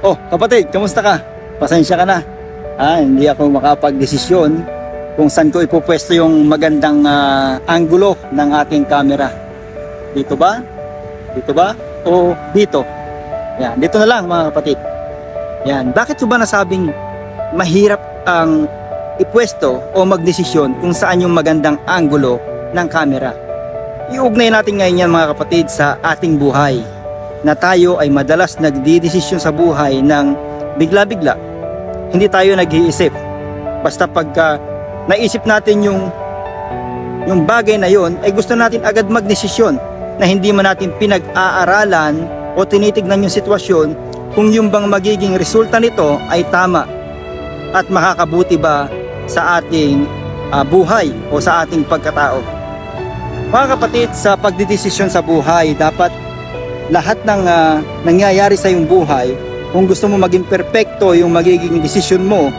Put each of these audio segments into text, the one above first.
Oh, kapatid, kamusta ka? Pasensya ka na. Hindi ako makapag-desisyon kung saan ko ipupwesto yung magandang anggulo ng ating camera. Dito ba? Dito ba? O dito? Yan, dito na lang mga kapatid. Yan, bakit ko ba nasabing mahirap ang ipwesto o magdesisyon kung saan yung magandang anggulo ng camera? Iugnay natin ngayon yan mga kapatid sa ating buhay, na tayo ay madalas nagdidesisyon sa buhay ng bigla-bigla. Hindi tayo nag-iisip. Basta pagka naisip natin yung bagay na yon, ay gusto natin agad magdesisyon na hindi man natin pinag-aaralan o tinitignan yung sitwasyon kung yung bang magiging resulta nito ay tama at makakabuti ba sa ating buhay o sa ating pagkatao. Mga kapatid, sa pagdidesisyon sa buhay, dapat lahat ng nangyayari sa iyong buhay, kung gusto mo maging perpekto yung magiging desisyon mo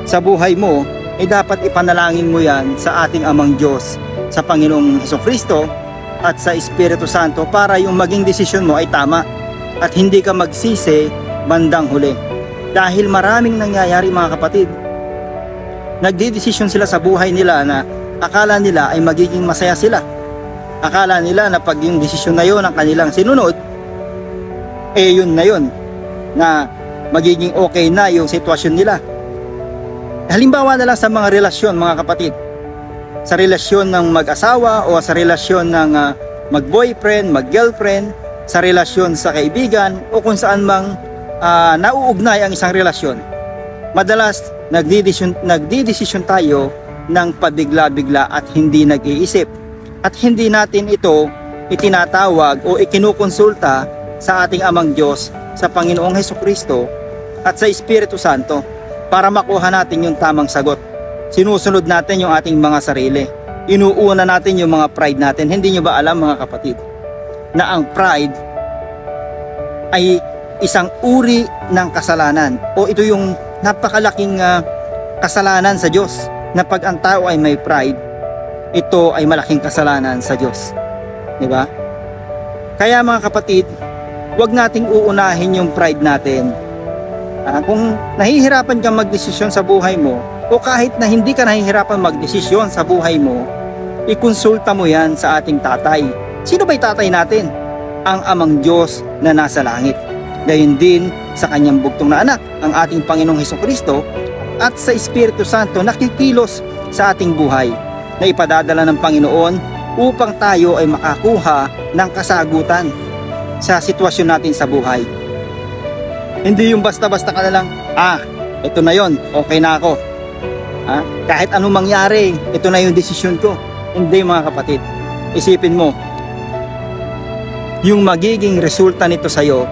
sa buhay mo, ay dapat ipanalangin mo yan sa ating Amang Diyos, sa Panginoong Hesukristo at sa Espiritu Santo, para yung maging desisyon mo ay tama at hindi ka magsisi bandang huli. Dahil maraming nangyayari mga kapatid, nagdidesisyon sila sa buhay nila na akala nila ay magiging masaya sila. Akala nila na pag yung desisyon na yun ang kanilang sinunod, yun na yun, na magiging okay na yung sitwasyon nila. Halimbawa na lang sa mga relasyon mga kapatid, sa relasyon ng mag-asawa o sa relasyon ng mag-boyfriend, mag-girlfriend, sa relasyon sa kaibigan o kung saan mang nauugnay ang isang relasyon. Madalas nagdidesisyon tayo ng pabigla-bigla at hindi nag-iisip. At hindi natin ito itinatawag o ikinukonsulta sa ating Amang Diyos, sa Panginoong Hesukristo at sa Espiritu Santo para makuha natin yung tamang sagot. Sinusunod natin yung ating mga sarili. Inuuna natin yung mga pride natin. Hindi nyo ba alam mga kapatid na ang pride ay isang uri ng kasalanan, o ito yung napakalaking kasalanan sa Diyos, na pag ang tao ay may pride, ito ay malaking kasalanan sa Diyos. Diba? Kaya mga kapatid, huwag nating uunahin yung pride natin. Kung nahihirapan kang magdesisyon sa buhay mo, o kahit na hindi ka nahihirapan magdesisyon sa buhay mo, ikonsulta mo yan sa ating tatay. Sino ba'y tatay natin? Ang Amang Diyos na nasa langit. Gayon din sa kanyang bugtong na anak, ang ating Panginoong Hesukristo, at sa Espiritu Santo na kikilos sa ating buhay, na ipadadala ng Panginoon upang tayo ay makakuha ng kasagutan sa sitwasyon natin sa buhay. Hindi yung basta-basta ka na lang, ito na yon, okay na ako. Kahit anong mangyari, ito na yung desisyon ko. Hindi mga kapatid, isipin mo, yung magiging resulta nito sa'yo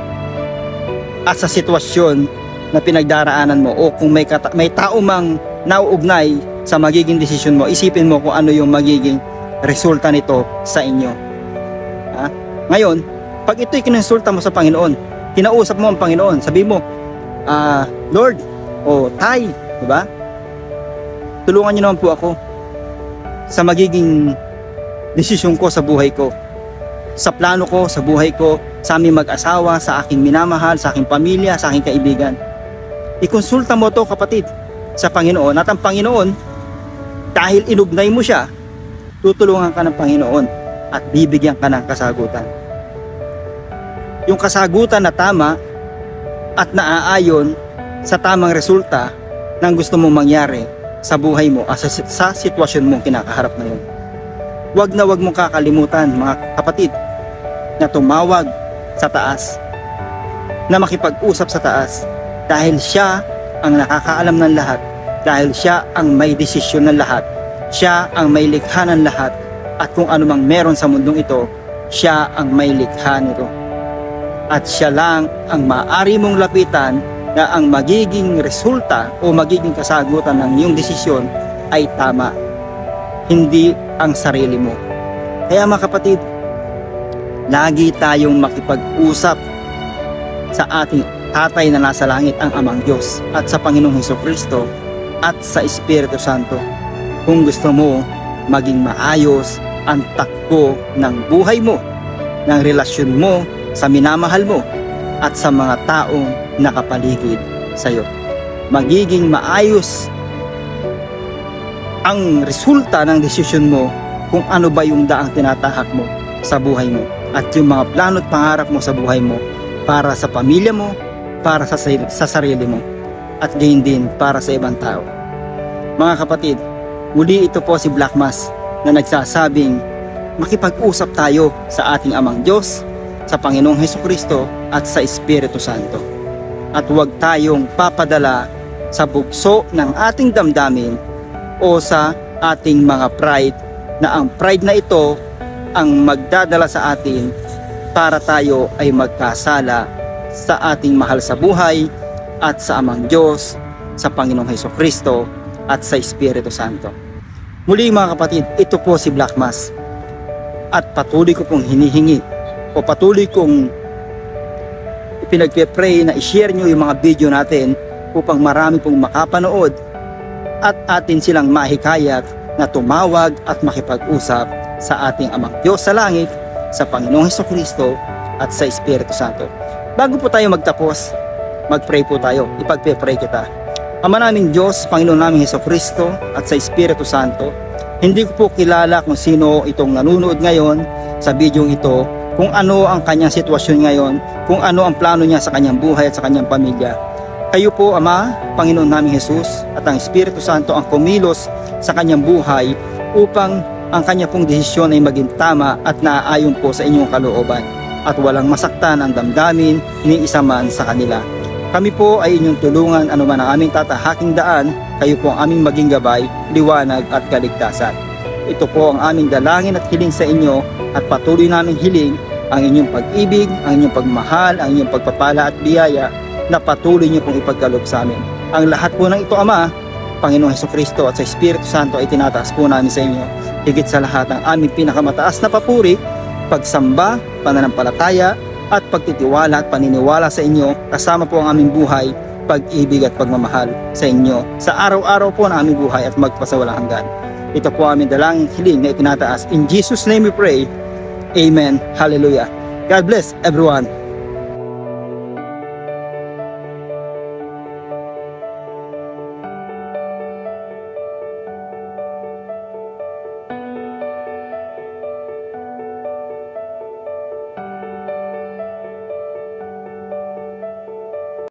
at sa sitwasyon na pinagdaraanan mo, o kung may tao mang nauugnay sa magiging desisyon mo, isipin mo kung ano yung magiging resulta nito sa inyo. Ngayon, pag ito'y kinonsulta mo sa Panginoon, kinausap mo ang Panginoon, sabi mo, Lord, o Tay, diba? Tulungan niyo naman po ako sa magiging desisyon ko sa buhay ko, sa plano ko, sa buhay ko, sa aming mag-asawa, sa aking minamahal, sa aking pamilya, sa aking kaibigan. Ikonsulta mo to kapatid sa Panginoon, at ang Panginoon, dahil inugnay mo siya, tutulungan ka ng Panginoon at bibigyan ka ng kasagutan. Yung kasagutan na tama at naaayon sa tamang resulta ng gusto mong mangyari sa buhay mo, sa sitwasyon mong kinakaharap ngayon. Huwag na huwag mong kakalimutan mga kapatid na tumawag sa taas, na makipag-usap sa taas, dahil siya ang nakakaalam ng lahat, dahil siya ang may desisyon ng lahat, siya ang may likha ng lahat, at kung anumang meron sa mundong ito, siya ang may likha nito. At siya lang ang maaari mong lapitan na ang magiging resulta o magiging kasagutan ng iyong desisyon ay tama, hindi ang sarili mo. Kaya mga kapatid, lagi tayong makipag-usap sa ating Tatay na nasa langit, ang Amang Diyos, at sa Panginoong Hesukristo at sa Espiritu Santo, kung gusto mo maging maayos ang takbo ng buhay mo, ng relasyon mo sa minamahal mo, at sa mga taong nakapaligid sa iyo. Magiging maayos ang resulta ng desisyon mo kung ano ba yung daang tinatahak mo sa buhay mo at yung mga plano at pangarap mo sa buhay mo para sa pamilya mo, para sa sarili mo, at gayon din para sa ibang tao. Mga kapatid, muli ito po si Black Mass na nagsasabing makipag-usap tayo sa ating Amang Diyos, sa Panginoong Hesukristo at sa Espiritu Santo. At huwag tayong papadala sa bugso ng ating damdamin o sa ating mga pride, na ang pride na ito ang magdadala sa atin para tayo ay magkasala sa ating mahal sa buhay at sa Amang Diyos, sa Panginoong Hesukristo at sa Espiritu Santo. Muli mga kapatid, ito po si Black Mass at patuloy ko pong hinihingi o patuloy kong pinagpe-pray na i-share nyo yung mga video natin upang marami pong makapanood at atin silang mahikayat na tumawag at makipag-usap sa ating Amang Diyos sa langit, sa Panginoong Hesukristo at sa Espiritu Santo. Bago po tayo magtapos, mag-pray po tayo. Ipagpe-pray kita. Ama naming Diyos, Panginoon naming Hesukristo at sa Espiritu Santo, hindi ko po kilala kung sino itong nanonood ngayon sa video ito, kung ano ang kanyang sitwasyon ngayon, kung ano ang plano niya sa kanyang buhay at sa kanyang pamilya. Kayo po, Ama, Panginoon naming Jesus, at ang Espiritu Santo ang kumilos sa kanyang buhay upang ang kanya pong desisyon ay maging tama at naaayon po sa inyong kalooban at walang masaktan ang damdamin ni isa man sa kanila. Kami po ay inyong tulungan anuman ang aming tatahaking daan, kayo po ang aming maging gabay, liwanag at kaligtasan. Ito po ang aming dalangin at hiling sa inyo at patuloy naming hiling ang inyong pag-ibig, ang inyong pagmahal, ang inyong pagpapala at biyaya na patuloy niyo pong ipagkaloob sa amin. Ang lahat po ng ito, Ama, Panginoong Hesukristo at sa Espiritu Santo ay tinataas po namin sa inyo. Higit sa lahat ang aming pinakamataas na papuri, pagsamba, pananampalataya at pagtitiwala at paniniwala sa inyo, kasama po ang aming buhay, pag-ibig at pagmamahal sa inyo sa araw-araw po na aming buhay at magpasawalang hanggan. Ito po aming dalangin hiling na itinataas. In Jesus' name we pray. Amen. Hallelujah. God bless everyone.